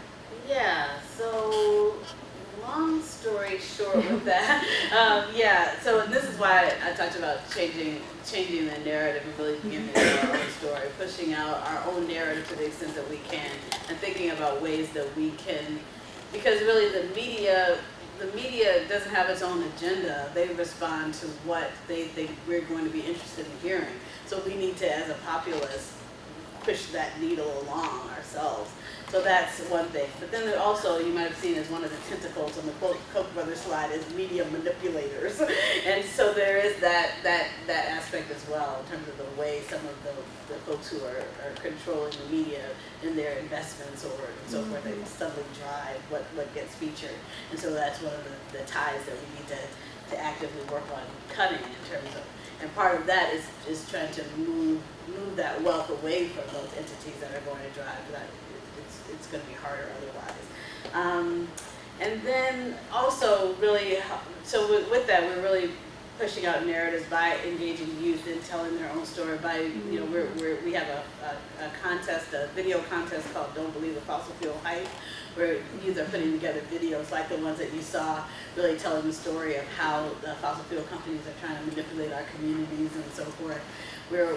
Yeah, so long story short with that, so this is why I talked about changing the narrative and really beginning to tell our own story, pushing out our own narrative to the extent that we can, and thinking about ways that we can, because really the media doesn't have its own agenda. They respond to what they think we're going to be interested in hearing. So we need to, as a populace, push that needle along ourselves. So that's one thing. But then there also, you might have seen as one of the tentacles on the Koch brothers slide is media manipulators. And so there is that aspect as well in terms of the way some of the folks who are controlling the media in their investments or so forth, they suddenly drive what gets featured. And so that's one of the ties that we need to actively work on cutting in terms of, and part of that is trying to move that wealth away from those entities that are going to drive that. It's going to be harder otherwise. And then also really, so with that, we're really pushing out narratives by engaging youth in telling their own story. By, you know, we have a contest, a video contest called Don't Believe the Fossil Fuel Hype, where youth are putting together videos like the ones that you saw, really telling the story of how the fossil fuel companies are trying to manipulate our communities and so forth. We're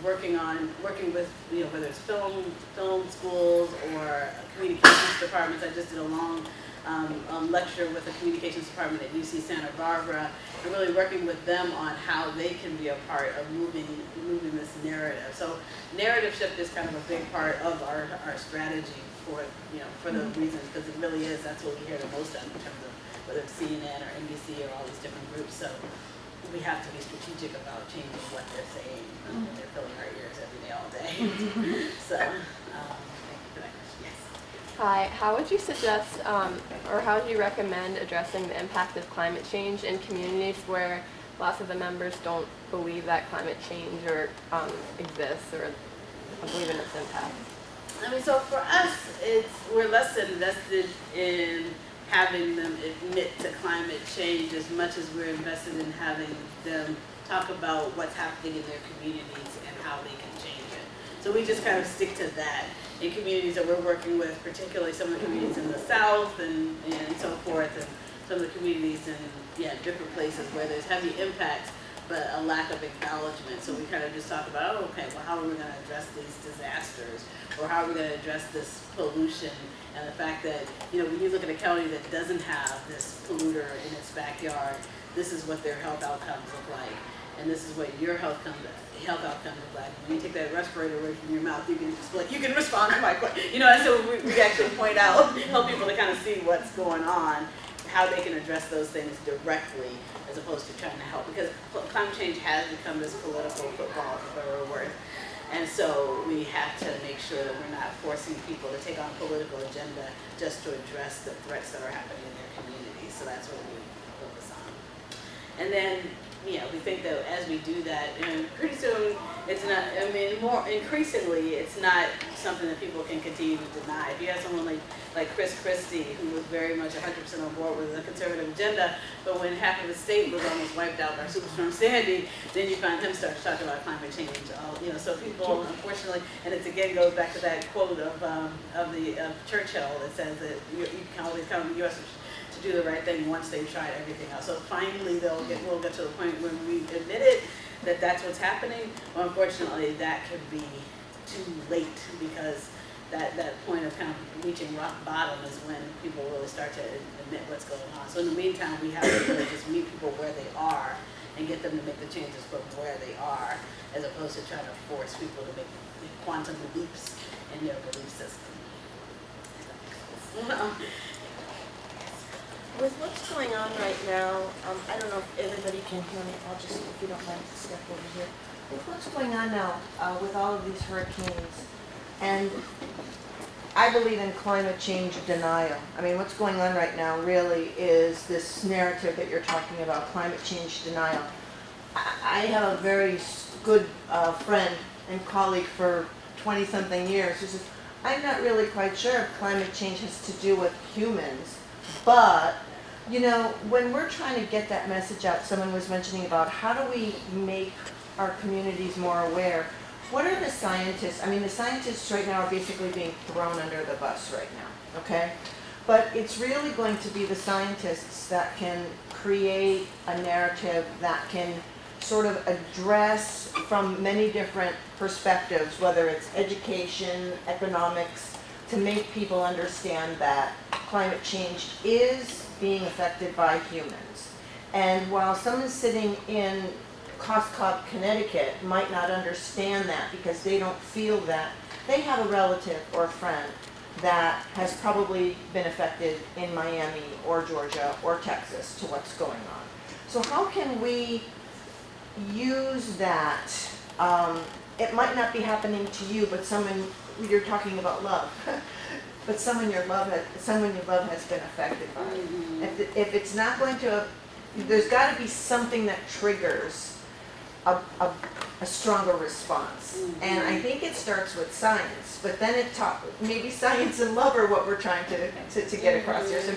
working with, you know, whether it's film schools or communications departments. I just did a long lecture with the communications department at UC Santa Barbara, and really working with them on how they can be a part of moving this narrative. So narrative shift is kind of a big part of our strategy for, you know, for those reasons, because it really is, that's what we hear the most of in terms of whether it's CNN or NBC or all these different groups. So we have to be strategic about changing what they're saying. They're filling our ears every day, all day. So, thank you for that question. Yes. Hi, how would you suggest, or how would you recommend addressing the impact of climate change in communities where lots of the members don't believe that climate change or exists or believe in its impact? I mean, so for us, we're less invested in having them admit to climate change as much as we're invested in having them talk about what's happening in their communities and how they can change it. So we just kind of stick to that in communities that we're working with, particularly some of the communities in the South and so forth, and some of the communities in different places where there's heavy impact but a lack of acknowledgement. So we kind of just talk about, oh, okay, well, how are we going to address these disasters, or how are we going to address this pollution, and the fact that, you know, when you look at a county that doesn't have this polluter in its backyard, this is what their health outcomes look like, and this is what your health outcomes look like. When you take that respirator away from your mouth, you can respond to my question. You know, and so we actually point out, help people to kind of see what's going on, how they can address those things directly, as opposed to trying to help, because climate change has become this political football, for better or worse. And so we have to make sure that we're not forcing people to take on a political agenda just to address the threats that are happening in their communities. So that's what we focus on. And then, you know, we think that as we do that, and pretty soon it's not, I mean, more increasingly, it's not something that people can continue to deny. If you have someone like Chris Christie, who was very much 100% on board with the conservative agenda, but when half of the state was almost wiped out by Superstorm Sandy, then you find him start talking about climate change. You know, so people, unfortunately, and it again goes back to that quote of Churchill that says that you can always count on the U.S. to do the right thing once they've tried everything else. So finally, we'll get to the point when we admit it, that that's what's happening. Well, unfortunately, that could be too late, because that point of kind of reaching rock bottom is when people really start to admit what's going on. So in the meantime, we have to really just meet people where they are and get them to make the changes from where they are, as opposed to trying to force people to make quantum leaps in their belief system. With what's going on right now, I don't know if everybody can hear me. I'll just, if you don't mind, step over here. With what's going on now, with all of these hurricanes, and I believe in climate change denial. I mean, what's going on right now really is this narrative that you're talking about, climate change denial. I have a very good friend and colleague for 20-something years who says, I'm not really quite sure if climate change has to do with humans, but you know, when we're trying to get that message out, someone was mentioning about how do we make our communities more aware. What are the scientists? I mean, the scientists right now are basically being thrown under the bus right now, okay? But it's really going to be the scientists that can create a narrative that can sort of address from many different perspectives, whether it's education, economics, to make people understand that climate change is being affected by humans. And while someone sitting in Coscob, Connecticut might not understand that because they don't feel that they have a relative or a friend that has probably been affected in Miami or Georgia or Texas to what's going on. So how can we use that? It might not be happening to you, but someone, you're talking about love, but someone you love has been affected by it. If it's not going to, there's got to be something that triggers a stronger response. And I think it starts with science, but then maybe science and love are what we're trying to get across here. So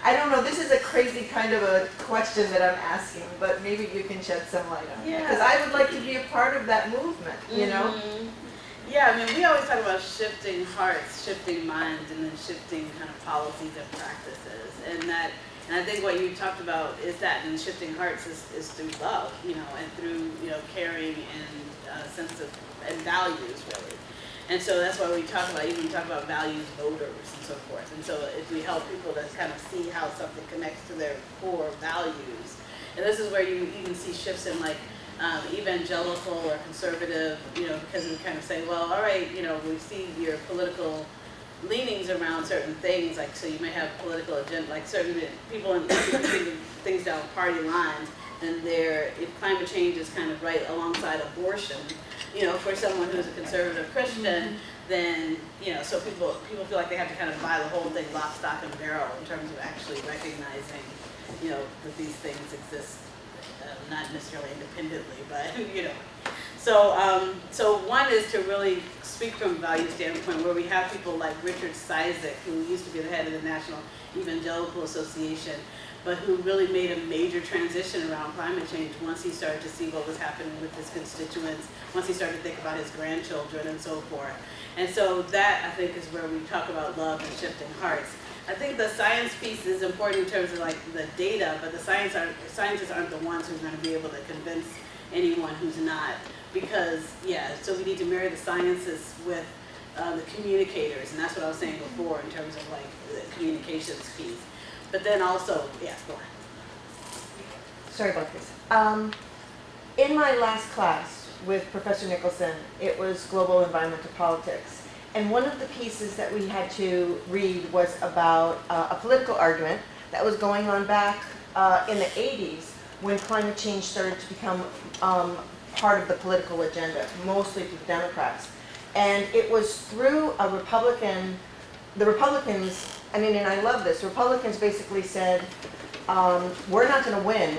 I don't know, this is a crazy kind of a question that I'm asking, but maybe you can shed some light on it. Because I would like to be a part of that movement, you know? Yeah, I mean, we always talk about shifting hearts, shifting minds, and then shifting kind of policies and practices. And I think what you talked about is that, and shifting hearts is through love, you know, and through, you know, caring and sense of, and values, really. And so that's why we talk about, even talk about values voters and so forth. And so if we help people to kind of see how something connects to their core values, and this is where you even see shifts in like evangelical or conservative, you know, because we kind of say, well, all right, you know, we see your political leanings around certain things, like, so you may have political agenda, like certain people in things down party lines, and if climate change is kind of right alongside abortion, you know, for someone who's a conservative Christian, then, you know, so people feel like they have to kind of buy the whole thing lock, stock, and barrel in terms of actually recognizing, you know, that these things exist, not necessarily independently, but, you know. So one is to really speak from a value standpoint, where we have people like Richard Cizik, who used to be the head of the National Evangelical Association, but who really made a major transition around climate change once he started to see what was happening with his constituents, once he started to think about his grandchildren and so forth. And so that, I think, is where we talk about love and shifting hearts. I think the science piece is important in terms of like the data, but the scientists aren't the ones who are going to be able to convince anyone who's not. Because, yeah, so we need to marry the sciences with the communicators, and that's what I was saying before in terms of like the communications piece. But then also, yes, go ahead. Sorry about this. In my last class with Professor Nicholson, it was global environmental politics. And one of the pieces that we had to read was about a political argument that was going on back in the 80s when climate change started to become part of the political agenda, mostly through the Democrats. And it was through a Republican, the Republicans, I mean, and I love this, Republicans basically said, we're not going to win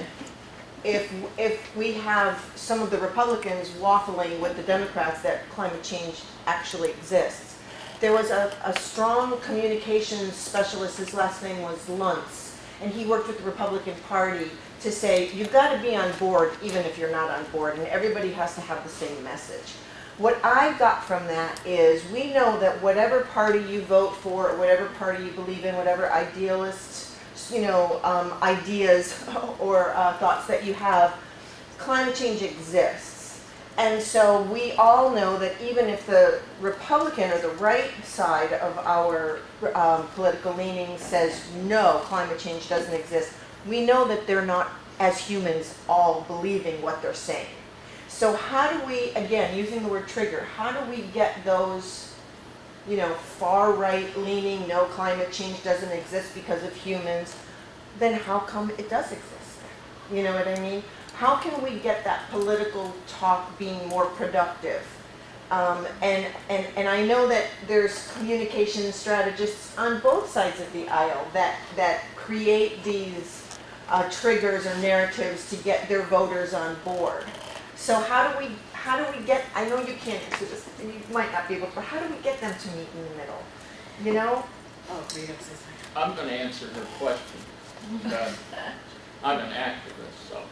if we have some of the Republicans waffling with the Democrats that climate change actually exists. There was a strong communications specialist, his last name was Luntz, and he worked with the Republican Party to say, you've got to be on board even if you're not on board, and everybody has to have the same message. What I got from that is, we know that whatever party you vote for, or whatever party you believe in, whatever idealist, you know, ideas or thoughts that you have, climate change exists. And so we all know that even if the Republican or the right side of our political leaning says, no, climate change doesn't exist, we know that they're not, as humans, all believing what they're saying. So how do we, again, using the word trigger, how do we get those, you know, far right leaning, no, climate change doesn't exist because of humans, then how come it does exist? You know what I mean? How can we get that political talk being more productive? And I know that there's communication strategists on both sides of the aisle that create these triggers or narratives to get their voters on board. So how do we get, I know you can't answer this, and you might not be able to, but how do we get them to meet in the middle? You know? Oh, great, I'm so sorry. I'm going to answer her question. I'm an activist, so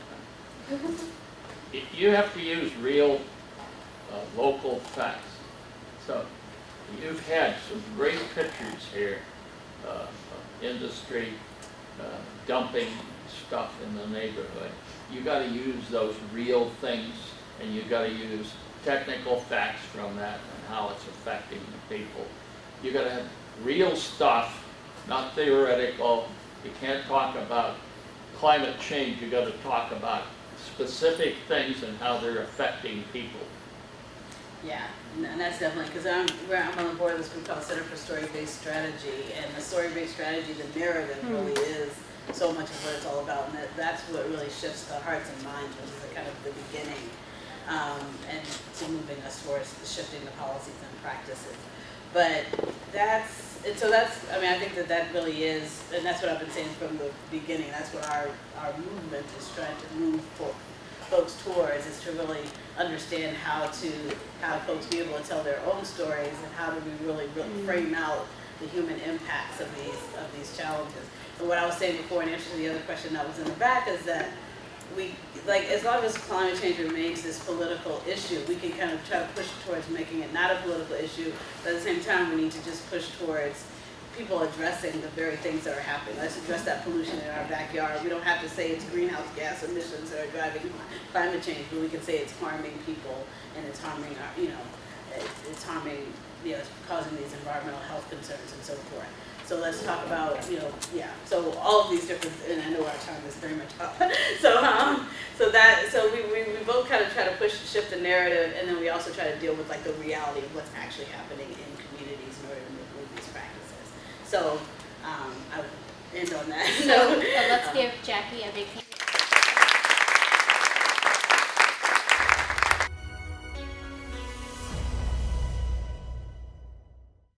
you have to use real local facts. So you've had some great pictures here of industry dumping stuff in the neighborhood. You got to use those real things, and you got to use technical facts from that and how it's affecting the people. You got to have real stuff, not theoretical. You can't talk about climate change. You got to talk about specific things and how they're affecting people. Yeah, and that's definitely, because I'm on the board of this group called Center for Story-Based Strategy, and the story-based strategy, the narrative really is so much of what it's all about, and that's what really shifts the hearts and minds, which is kind of the beginning, and to moving us towards shifting the policies and practices. But I mean, I think that really is, and that's what I've been saying from the beginning, that's what our movement is trying to move folks towards, is to really understand how folks be able to tell their own stories, and how do we really frame out the human impacts of these challenges. And what I was saying before in answer to the other question that was in the back is that we, like, as long as climate change remains this political issue, we can kind of try to push towards making it not a political issue, but at the same time we need to just push towards people addressing the very things that are happening. Let's address that pollution in our backyard. We don't have to say it's greenhouse gas emissions that are driving climate change, but we can say it's harming people, and it's harming our, it's harming, it's causing these environmental health concerns and so forth. So let's talk about, so all of these different, and I know our time is very much up. So we both kind of try to shift the narrative, and then we also try to deal with like the reality of what's actually happening in communities in order to move these practices. So I would end on that. So let's give Jackie a big hand.